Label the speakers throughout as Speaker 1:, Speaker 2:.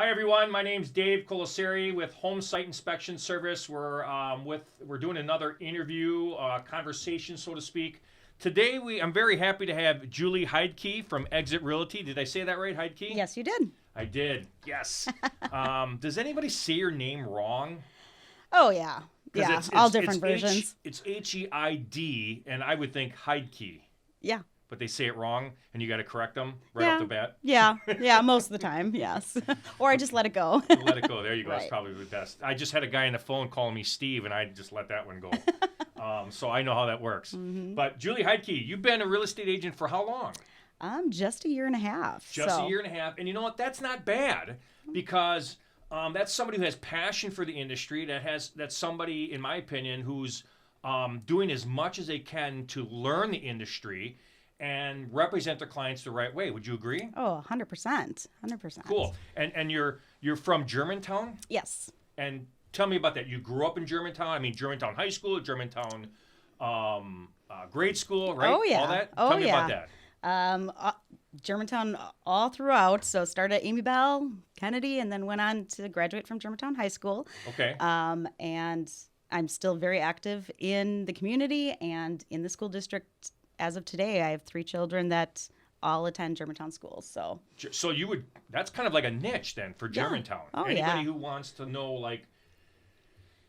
Speaker 1: Hi everyone, my name's Dave Colaseri with HomesighT Inspection Service. We're doing another interview, conversation, so to speak. Today I'm very happy to have Julie Heidtke from Exit Realty. Did I say that right, Heidtke?
Speaker 2: Yes, you did.
Speaker 1: I did. Yes. Does anybody say your name wrong?
Speaker 2: Oh, yeah. Yeah,
Speaker 1: It's,
Speaker 2: all
Speaker 1: it's,
Speaker 2: different
Speaker 1: it's
Speaker 2: versions.
Speaker 1: It's Heid, and I would think Heidtke,
Speaker 2: Yeah.
Speaker 1: but they say it wrong, and you got to correct them right off the bat.
Speaker 2: Yeah, most of the time, yes. Or I just let it go.
Speaker 1: Let it go. There you go. That's
Speaker 2: Right.
Speaker 1: probably the best. I just had a guy on the phone calling me Steve, and I just let that one go. So I know how that works.
Speaker 2: Mm-hmm.
Speaker 1: But Julie Heidtke, you've been a real estate agent for how long?
Speaker 2: Just a year and a half.
Speaker 1: Just a year and a half. And you know what? That's not bad because that's somebody who has passion for the industry. That's somebody, in my opinion, who's doing as much as they can to learn the industry and represent their clients the right way. Would you agree?
Speaker 2: Oh, 100%. 100%.
Speaker 1: Cool. And you're from Germantown?
Speaker 2: Yes.
Speaker 1: And tell me about that. You grew up in Germantown. I mean, Germantown High School, Germantown grade school, right?
Speaker 2: Oh, yeah.
Speaker 1: All that?
Speaker 2: Oh,
Speaker 1: Tell me
Speaker 2: yeah.
Speaker 1: about that.
Speaker 2: Germantown all throughout. So started at Amy Bell, Kennedy, and then went on to graduate from Germantown High School.
Speaker 1: Okay.
Speaker 2: And I'm still very active in the community and in the school district. As of today, I have 3 children that all attend Germantown schools.
Speaker 1: So that's kind of like a niche then for Germantown.
Speaker 2: Oh,
Speaker 1: Anybody
Speaker 2: yeah.
Speaker 1: who wants to know, like,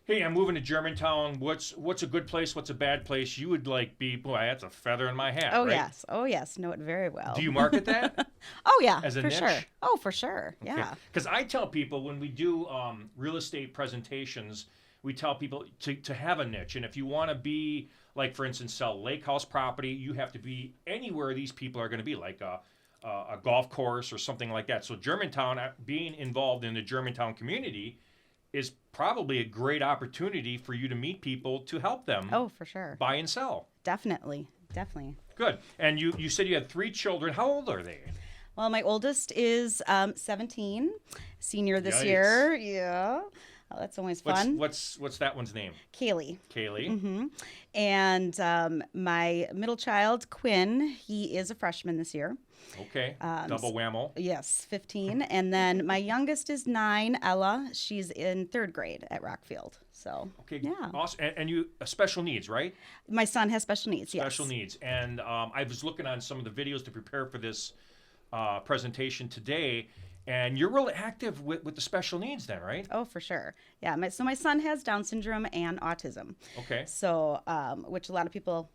Speaker 1: hey, I'm moving to Germantown. What's a good place? What's a bad place? You would be, boy, that's a feather in my hat.
Speaker 2: Oh,
Speaker 1: right?
Speaker 2: yes. Oh, yes. Know it very well.
Speaker 1: Do you market that?
Speaker 2: Oh, yeah.
Speaker 1: As a
Speaker 2: for
Speaker 1: niche?
Speaker 2: sure. Oh, for sure. Yeah.
Speaker 1: Because I tell people when we do real estate presentations, we tell people to have a niche. And if you want to be, like, for instance, sell lake house property, you have to be anywhere these people are going to be, like a golf course or something like that. So Germantown, being involved in the Germantown community, is probably a great opportunity for you to meet people to help them
Speaker 2: Oh, for sure.
Speaker 1: buy and sell.
Speaker 2: Definitely. Definitely.
Speaker 1: Good. And you said you had 3 children. How old are they?
Speaker 2: Well, my oldest is 17, senior this
Speaker 1: Yikes.
Speaker 2: year. Yeah. Oh, that's always fun.
Speaker 1: What's that one's name?
Speaker 2: Kaylee.
Speaker 1: Kaylee.
Speaker 2: Mm-hmm. And my middle child, Quinn, he is a freshman this year.
Speaker 1: Okay. Double whammo.
Speaker 2: Yes, 15. And then my youngest is 9, Ella. She's in 3rd grade at Rockfield. So,
Speaker 1: Okay.
Speaker 2: yeah.
Speaker 1: Awesome. And you special needs, right?
Speaker 2: My son has special needs, yes.
Speaker 1: Special needs. And I was looking on some of the videos to prepare for this presentation today, and you're really active with the special needs then, right?
Speaker 2: Oh, for sure. Yeah. So my son has Down syndrome and autism.
Speaker 1: Okay.
Speaker 2: So, which a lot of people,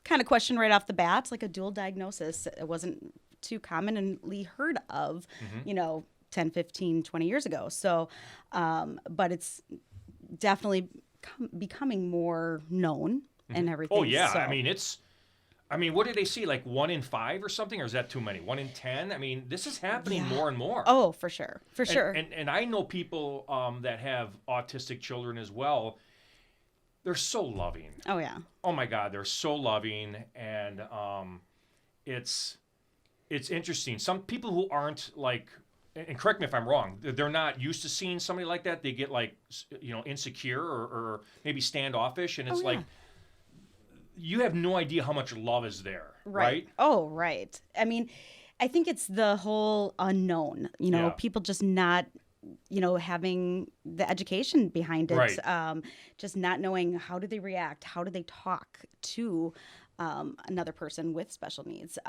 Speaker 2: kind of question right off the bat, like a dual diagnosis. It wasn't too commonly heard of, 10, 15, 20 years ago. So, but it's definitely becoming more known and everything.
Speaker 1: Oh, yeah.
Speaker 2: So,
Speaker 1: I mean, what did they see? Like 1 in 5 or something? Or is that too many? 1 in 10? I mean, this is happening more and more.
Speaker 2: Oh, for sure. For sure.
Speaker 1: And I know people that have autistic children as well. They're so loving.
Speaker 2: Oh, yeah.
Speaker 1: Oh my God, they're so loving, and it's interesting. Some people who aren't like, and correct me if I'm wrong, they're not used to seeing somebody like that. They get insecure or maybe standoffish, and it's like you have no idea how much love is there, right?
Speaker 2: Oh, right. I mean, I think it's the whole unknown. People just not having the education behind it,
Speaker 1: Right.
Speaker 2: Just not knowing how do they react, how do they talk to another person with special needs.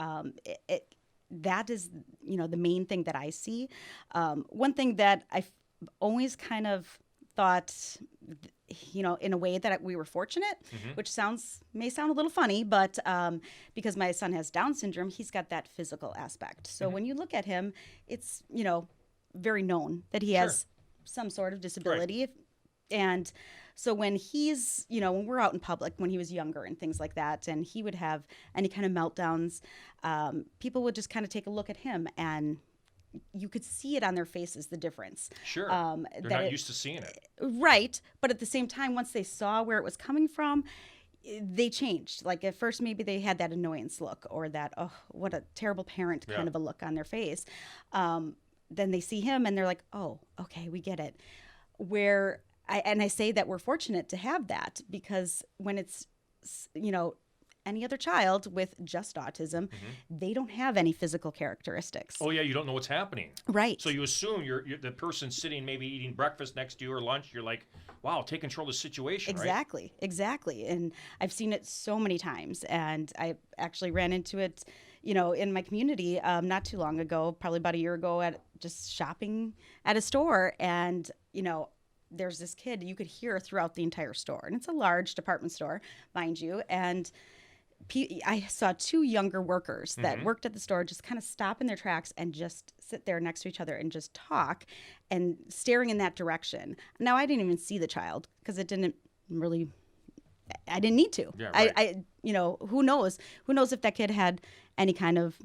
Speaker 2: That is, the main thing that I see. One thing that I've always kind of thought, in a way that we were fortunate, which may sound a little funny, but because my son has Down syndrome, he's got that physical aspect. So when you look at him, it's, very known that he has some sort of disability.
Speaker 1: Right.
Speaker 2: And so when he's, when we're out in public, when he was younger and things like that, and he would have any kind of meltdowns, people would just kind of take a look at him, and you could see it on their faces, the difference.
Speaker 1: Sure. They're not used to seeing it.
Speaker 2: Right. But at the same time, once they saw where it was coming from, they changed. Like at first, maybe they had that annoyance look or that, oh, what a terrible parent kind of a look on their face. Then they see him and they're like, oh, okay, we get it. I say that we're fortunate to have that because when it's, any other child with just autism, they don't have any physical characteristics.
Speaker 1: Oh yeah, you don't know what's happening.
Speaker 2: Right.
Speaker 1: So you assume you're the person sitting maybe eating breakfast next to you or lunch. You're like, wow, take control of the situation.
Speaker 2: Exactly.
Speaker 1: Right?
Speaker 2: Exactly. And I've seen it so many times, and I actually ran into it, in my community not too long ago, probably about a year ago, at just shopping at a store, and there's this kid you could hear throughout the entire store, and it's a large department store, mind you, and I saw two younger workers that worked at the store just kind of stop in their tracks and just sit there next to each other and just talk and staring in that direction. Now, I didn't even see the child because it didn't really, I didn't need to.
Speaker 1: Yeah, right.
Speaker 2: I who knows if that kid had any kind of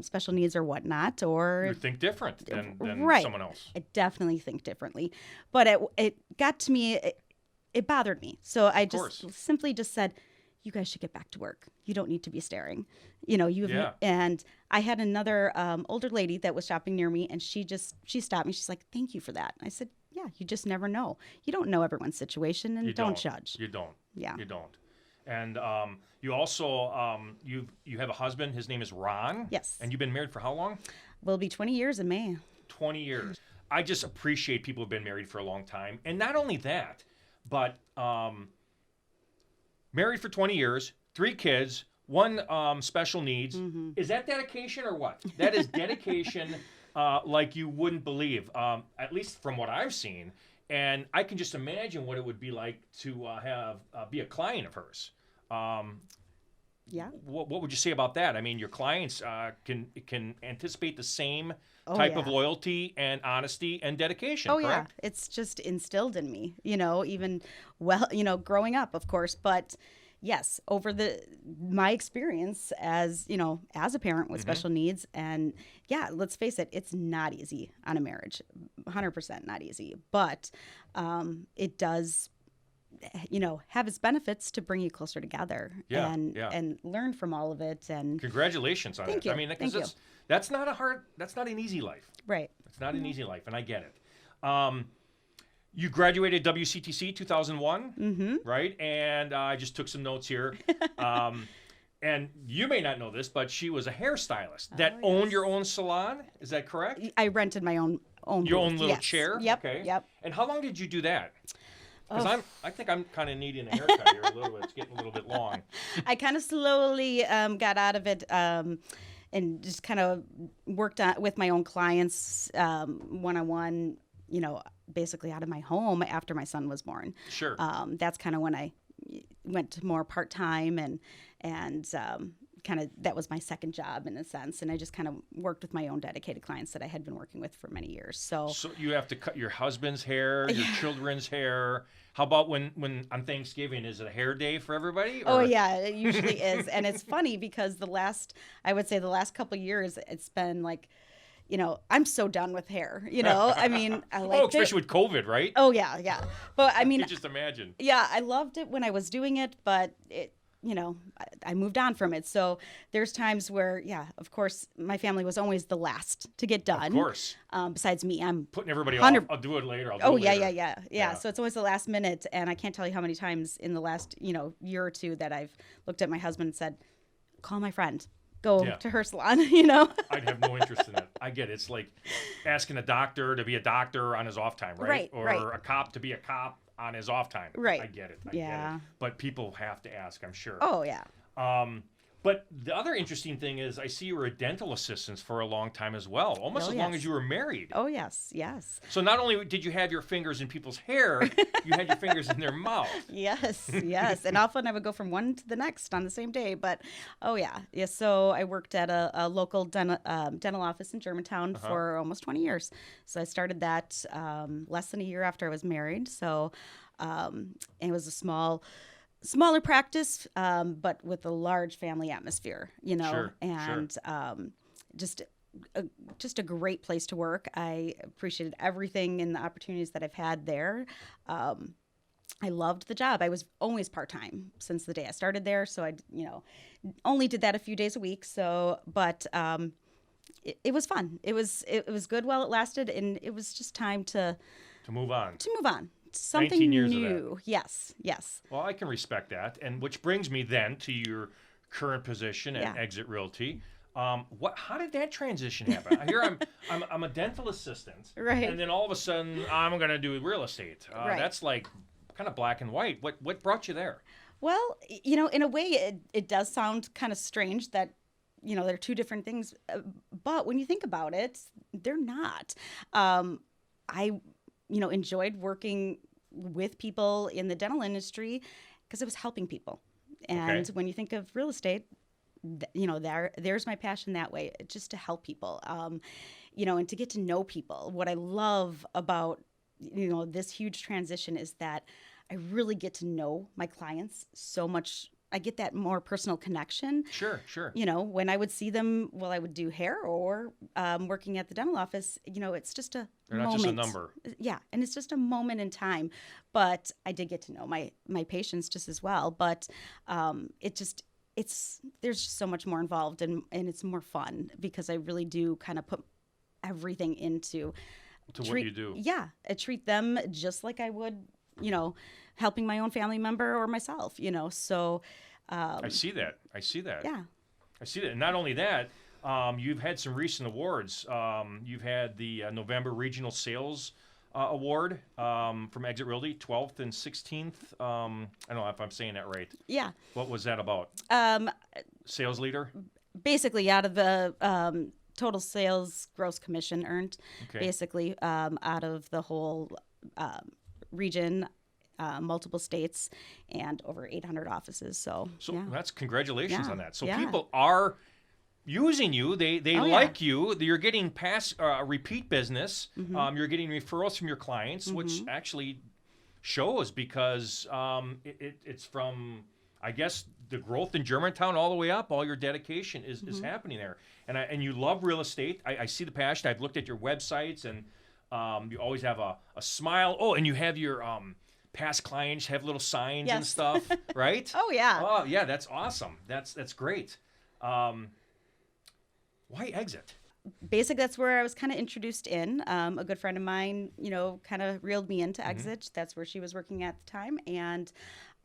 Speaker 2: special needs or whatnot, or
Speaker 1: You think different than
Speaker 2: right.
Speaker 1: someone else.
Speaker 2: I definitely think differently, but it got to me. It bothered me, so I just simply just said, "You guys should get back to work. You don't need to be staring." And I had another older lady that was shopping near me, and she stopped me. She's like, "Thank you for that." I said, "Yeah, you just never know. You don't know everyone's situation, and don't judge."
Speaker 1: You don't.
Speaker 2: Yeah.
Speaker 1: You don't. And you also you have a husband. His name is Ron.
Speaker 2: Yes.
Speaker 1: And you've been married for how long?
Speaker 2: Will be 20 years in May.
Speaker 1: 20 years. I just appreciate people who've been married for a long time. And not only that, but married for 20 years, 3 kids, 1 special needs. Is that dedication or what? That is dedication like you wouldn't believe, at least from what I've seen. And I can just imagine what it would be like to be a client of hers.
Speaker 2: Yeah.
Speaker 1: What would you say about that? I mean, your clients can anticipate the same type of loyalty and honesty and dedication.
Speaker 2: Oh,
Speaker 1: correct?
Speaker 2: yeah. It's just instilled in me, even growing up, of course. But yes, over my experience as a parent with special needs, and yeah, let's face it, it's not easy on a marriage, 100% not easy. But it does, have its benefits to bring you closer together and learn from all of it. And
Speaker 1: congratulations on it.
Speaker 2: Thank you.
Speaker 1: I mean,
Speaker 2: Thank you.
Speaker 1: that's not an easy life.
Speaker 2: Right.
Speaker 1: It's not an easy life, and I get it. You graduated WCTC 2001, right? And I just took some notes here. And you may not know this, but she was a hairstylist that owned your own salon. Is that correct?
Speaker 2: I rented my own
Speaker 1: your own
Speaker 2: booth.
Speaker 1: little
Speaker 2: Yes.
Speaker 1: chair.
Speaker 2: Yep.
Speaker 1: Okay.
Speaker 2: Yep.
Speaker 1: And how long did you do that? Because I think I'm kind of needing a haircut here a little bit. It's getting a little bit long.
Speaker 2: I kind of slowly got out of it and just kind of worked with my own clients one-on-one, basically out of my home after my son was born.
Speaker 1: Sure.
Speaker 2: That's kind of when I went to more part-time and kind of that was my second job in a sense. And I just kind of worked with my own dedicated clients that I had been working with for many years. So
Speaker 1: you have to cut your husband's hair, your children's hair. How about when on Thanksgiving, is it a hair day for everybody? Or?
Speaker 2: Oh yeah, it usually is. And it's funny because the last couple of years, it's been like, I'm so done with hair. I mean, I like
Speaker 1: especially with COVID, right?
Speaker 2: Oh yeah. But I mean,
Speaker 1: you just imagine.
Speaker 2: Yeah, I loved it when I was doing it, but I moved on from it. So there's times where, yeah, of course, my family was always the last to get done.
Speaker 1: Of course.
Speaker 2: Besides me, I'm
Speaker 1: putting everybody off. I'll do it later.
Speaker 2: Yeah. So it's always the last minute, and I can't tell you how many times in the last year or two that I've looked at my husband and said, "Call my friend. Go to her salon."
Speaker 1: I'd have no interest in that. I get it. It's like asking a doctor to be a doctor on his off time, right? Or a cop to be a cop on his off time.
Speaker 2: Right.
Speaker 1: I get it. I get it. But people have to ask, I'm sure.
Speaker 2: Oh, yeah.
Speaker 1: But the other interesting thing is I see you were a dental assistant for a long time as well, almost as long as you were married.
Speaker 2: Oh, yes.
Speaker 1: So not only did you have your fingers in people's hair, you had your fingers in their mouth.
Speaker 2: Yes. And often I would go from one to the next on the same day. But, oh, yeah. So I worked at a local dental office in Germantown for almost 20 years. So I started that less than a year after I was married. So it was a smaller practice, but with a large family atmosphere, just a great place to work. I appreciated everything and the opportunities that I've had there. I loved the job. I was always part-time since the day I started there. So I, only did that a few days a week. So, but it was fun. It was good while it lasted. And it was just time to move on. something
Speaker 1: 19 years of
Speaker 2: new. Yes, yes.
Speaker 1: Well, I can respect that. And which brings me then to your current position at
Speaker 2: Yeah.
Speaker 1: Exit Realty. How did that transition happen? Here I'm a dental assistant,
Speaker 2: Right.
Speaker 1: and then all of a sudden I'm going to do real estate.
Speaker 2: Right.
Speaker 1: That's like kind of black and white. What brought you there?
Speaker 2: Well, in a way, it does sound kind of strange that, they're two different things. But when you think about it, they're not. I, enjoyed working with people in the dental industry because it was helping people. And
Speaker 1: Okay.
Speaker 2: when you think of real estate, there's my passion that way, just to help people, and to get to know people. What I love about, this huge transition is that I really get to know my clients so much. I get that more personal connection.
Speaker 1: Sure.
Speaker 2: When I would see them while I would do hair or working at the dental office, it's just a
Speaker 1: They're not
Speaker 2: moment.
Speaker 1: just a number.
Speaker 2: Yeah, and it's just a moment in time. But I did get to know my patients just as well. But there's just so much more involved, and it's more fun because I really do kind of put everything into
Speaker 1: What you do.
Speaker 2: Yeah, I treat them just like I would, helping my own family member or myself, So
Speaker 1: I see that.
Speaker 2: yeah,
Speaker 1: I see that. And not only that, you've had some recent awards. You've had the November Regional Sales Award from Exit Realty, 12th and 16th. I don't know if I'm saying that right.
Speaker 2: yeah.
Speaker 1: What was that about? Sales leader?
Speaker 2: Basically, out of the total sales gross commission earned,
Speaker 1: Okay.
Speaker 2: basically out of the whole region, multiple states, and over 800 offices. So yeah.
Speaker 1: That's congratulations
Speaker 2: Yeah.
Speaker 1: on that. So
Speaker 2: Yeah.
Speaker 1: people are using you. They
Speaker 2: Oh, yeah.
Speaker 1: like you. You're getting past repeat business.
Speaker 2: Mm-hmm.
Speaker 1: You're getting referrals from your clients, which actually shows because it's from, I guess, the growth in Germantown all the way up. All your dedication is happening there, and you love real estate. I see the passion. I've looked at your websites, and you always have a smile. Oh, and you have your past clients have little signs and
Speaker 2: Yes.
Speaker 1: stuff, right?
Speaker 2: Oh yeah.
Speaker 1: Oh yeah, that's awesome. That's great. Why Exit?
Speaker 2: Basically, that's where I was kind of introduced in. A good friend of mine, kind of reeled me into Exit. That's where she was working at the time. And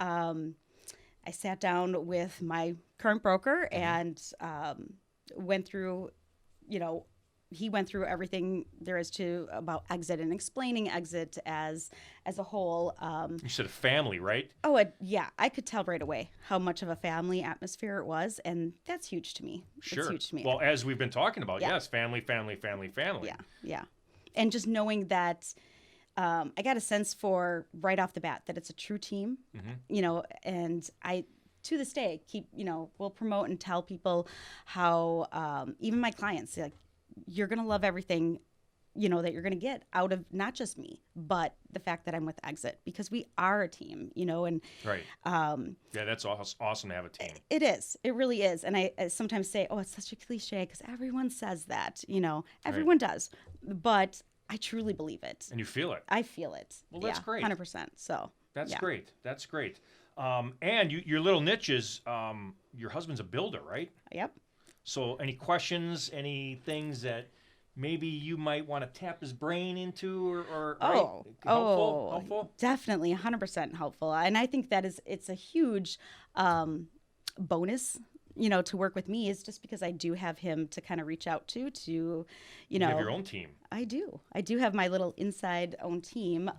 Speaker 2: I sat down with my current broker and went through, he went through everything there is to about Exit and explaining Exit as a whole.
Speaker 1: You said a family, right?
Speaker 2: Yeah, I could tell right away how much of a family atmosphere it was, and that's huge to me.
Speaker 1: Sure.
Speaker 2: It's huge to me.
Speaker 1: Well, as we've been talking about,
Speaker 2: Yeah.
Speaker 1: yes, family.
Speaker 2: Yeah. And just knowing that I got a sense for right off the bat that it's a true team, and I, to this day, keep, will promote and tell people how, even my clients, like, you're going to love everything, that you're going to get out of not just me, but the fact that I'm with Exit, because we are a team, and
Speaker 1: Right. Yeah, that's awesome to have a team.
Speaker 2: it is. It really is. And I sometimes say, oh, it's such a cliche because everyone says that, everyone does. But I truly believe it.
Speaker 1: And you feel it.
Speaker 2: I feel it.
Speaker 1: Well, that's great.
Speaker 2: 100%. So
Speaker 1: That's
Speaker 2: yeah.
Speaker 1: great. That's great. And your little niche is your husband's a builder, right?
Speaker 2: Yep.
Speaker 1: So any questions, any things that maybe you might want to tap his brain into or right? Helpful?
Speaker 2: Definitely 100% helpful. And I think it's a huge bonus, to work with me, is just because I do have him to kind of reach out to,
Speaker 1: You have your own team.
Speaker 2: I do have my little inside own team.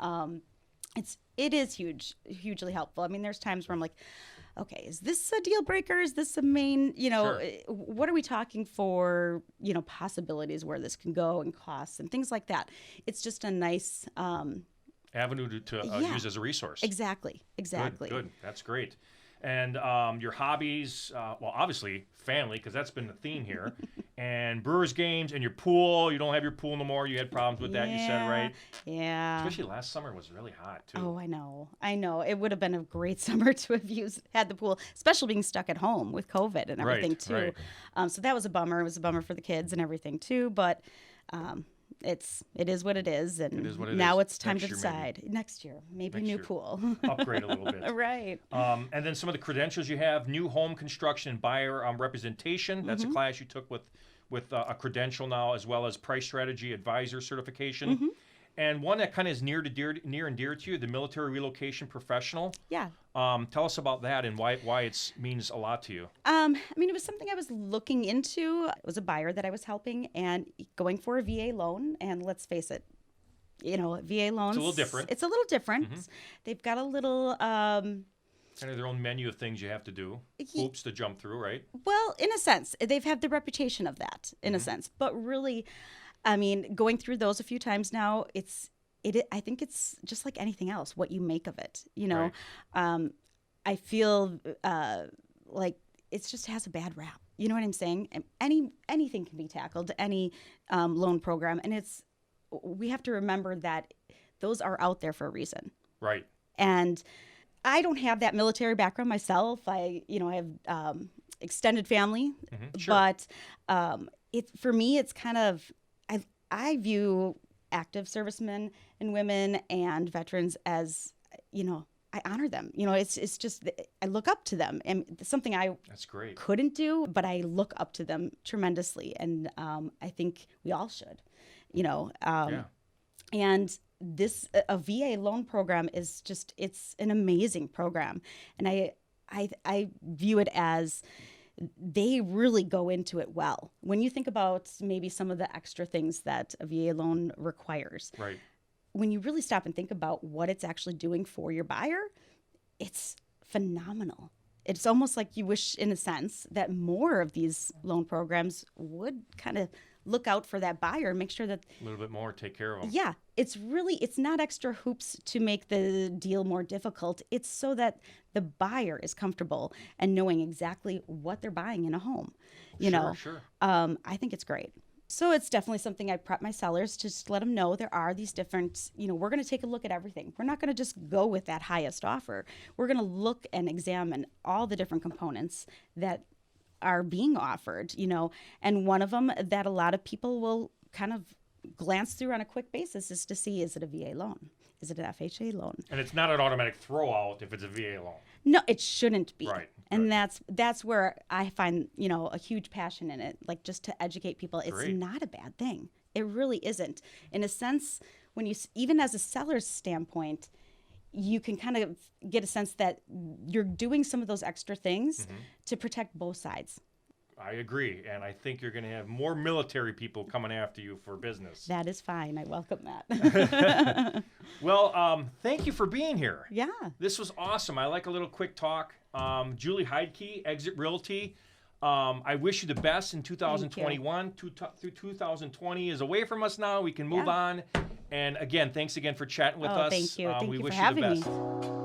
Speaker 2: It is hugely helpful. I mean, there's times where I'm like, okay, is this a deal breaker? Is this a main,
Speaker 1: Sure.
Speaker 2: What are we talking for, possibilities where this can go and costs and things like that. It's just a nice
Speaker 1: Avenue to
Speaker 2: yeah.
Speaker 1: use as a resource.
Speaker 2: Exactly.
Speaker 1: Good. That's great. And your hobbies, well, obviously family, because that's been the theme here, and Brewers games and your pool. You don't have your pool no more. You had problems with that, you said, right?
Speaker 2: Yeah.
Speaker 1: Especially last summer was really hot, too.
Speaker 2: Oh, I know. It would have been a great summer to have had the pool, especially being stuck at home with COVID and everything, too.
Speaker 1: Right.
Speaker 2: So that was a bummer. It was a bummer for the kids and everything, too. But it is what it is. And
Speaker 1: It is what it
Speaker 2: now
Speaker 1: is.
Speaker 2: it's time
Speaker 1: Next
Speaker 2: to
Speaker 1: year,
Speaker 2: decide. Next year, maybe
Speaker 1: Next
Speaker 2: new
Speaker 1: year.
Speaker 2: pool.
Speaker 1: Upgrade a little bit.
Speaker 2: Right.
Speaker 1: And then some of the credentials you have: new home construction and buyer representation. That's a class you took with a credential now, as well as price strategy advisor certification. And one that kind of is near and dear to you, the military relocation professional.
Speaker 2: Yeah.
Speaker 1: Tell us about that and why it means a lot to you.
Speaker 2: I mean, it was something I was looking into. It was a buyer that I was helping and going for a VA loan. And let's face it, VA loans.
Speaker 1: It's a little different.
Speaker 2: It's a little different.
Speaker 1: Mm-hmm.
Speaker 2: They've got a little.
Speaker 1: Kind of their own menu of things you have to do, hoops to jump through, right?
Speaker 2: Well, in a sense, they've had the reputation of that, in a sense. But really, I mean, going through those a few times now, I think it's just like anything else, what you make of it.
Speaker 1: Right.
Speaker 2: I feel like it just has a bad rap. You know what I'm saying? And anything can be tackled, any loan program, and we have to remember that those are out there for a reason.
Speaker 1: Right.
Speaker 2: And I don't have that military background myself. I have extended family,
Speaker 1: Sure.
Speaker 2: but for me, it's kind of I view active servicemen and women and veterans as I honor them. It's just I look up to them, and it's something
Speaker 1: That's great.
Speaker 2: couldn't do, but I look up to them tremendously, and I think we all should.
Speaker 1: Yeah.
Speaker 2: And a VA loan program is it's an amazing program. And I view it as they really go into it well. When you think about maybe some of the extra things that a VA loan requires,
Speaker 1: Right.
Speaker 2: when you really stop and think about what it's actually doing for your buyer, it's phenomenal. It's almost like you wish, in a sense, that more of these loan programs would kind of look out for that buyer and make sure that
Speaker 1: A little bit more, take care of them.
Speaker 2: yeah, it's not extra hoops to make the deal more difficult. It's so that the buyer is comfortable and knowing exactly what they're buying in a home.
Speaker 1: Sure.
Speaker 2: I think it's great. So it's definitely something I prep my sellers to just let them know there are these different, we're going to take a look at everything. We're not going to just go with that highest offer. We're going to look and examine all the different components that are being offered, and one of them that a lot of people will kind of glance through on a quick basis is to see, is it a VA loan? Is it an FHA loan?
Speaker 1: And it's not an automatic throw out if it's a VA loan.
Speaker 2: No, it shouldn't be.
Speaker 1: Right.
Speaker 2: And that's where I find, a huge passion in it, like just to educate people. It's
Speaker 1: Great.
Speaker 2: not a bad thing. It really isn't. In a sense, when even as a seller's standpoint, you can kind of get a sense that you're doing some of those extra things to protect both sides.
Speaker 1: I agree. And I think you're going to have more military people coming after you for business.
Speaker 2: That is fine. I welcome that.
Speaker 1: Well, thank you for being here.
Speaker 2: Yeah.
Speaker 1: This was awesome. I like a little quick talk. Julie Heidtke, Exit Realty. I wish you the best in 2021. Through 2020 is away from us now. We can move on. And again, thanks again for chatting with us.
Speaker 2: Thank you. Thank
Speaker 1: we
Speaker 2: you
Speaker 1: wish
Speaker 2: for having
Speaker 1: you the best.
Speaker 2: me.